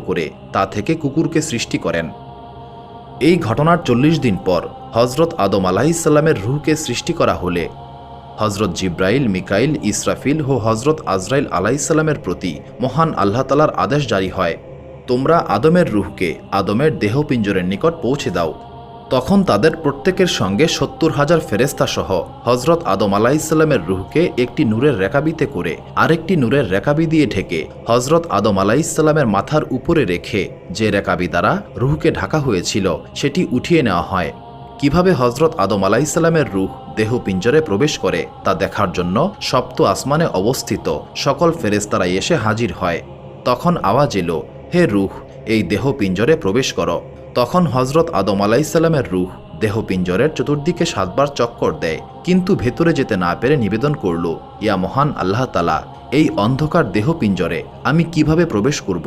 করে তা থেকে কুকুরকে সৃষ্টি করেন। এই ঘটনার 40 দিন পর হজরত আদম আলাইহিসসালামের রূহকে সৃষ্টি করা হলে হজরত জিব্রাইল, মিকাইল, ইসরাফিল ও হজরত আজরাইল আলাইহিসসালামের প্রতি মহান আল্লাহ তাআলার আদেশ জারি হয়, তোমরা আদমের রূহকে আদমের দেহপিঞ্জরের নিকট পৌঁছে দাও। তখন তাদের প্রত্যেকের সঙ্গে 70,000 ফেরেশতা সহ হজরত আদম আলাইহিসসালামের রূহকে একটি নূরের রেকাবিতে করে আরেকটি নূরের রেকাবি দিয়ে ঢেকে হজরত আদম আলাইহিসসালামের মাথার উপরে রেখে যে রেকাবি দ্বারা রূহকে ঢাকা হয়েছিল সেটি উঠিয়ে নেওয়া হয়। কিভাবে হজরত আদম আলাইহিসসালামের রূহ দেহ পিঞ্জরে প্রবেশ করে তা দেখার জন্য সপ্ত আসমানে অবস্থিত সকল ফেরেশতারা এসে হাজির হয়। তখন আওয়াজ এলো, হে রূহ, এই দেহ পিঞ্জরে প্রবেশ করো। তখন হজরত আদম আলাইহিসসালামের রূহ দেহ পিঞ্জরের চতুর্দিকে 7 বার চক্কর দেয়, কিন্তু ভেতরে যেতে না পেরে নিবেদন করল, ইয়া মহান আল্লাহ তাআলা, এই অন্ধকার দেহ পিঞ্জরে আমি কিভাবে প্রবেশ করব?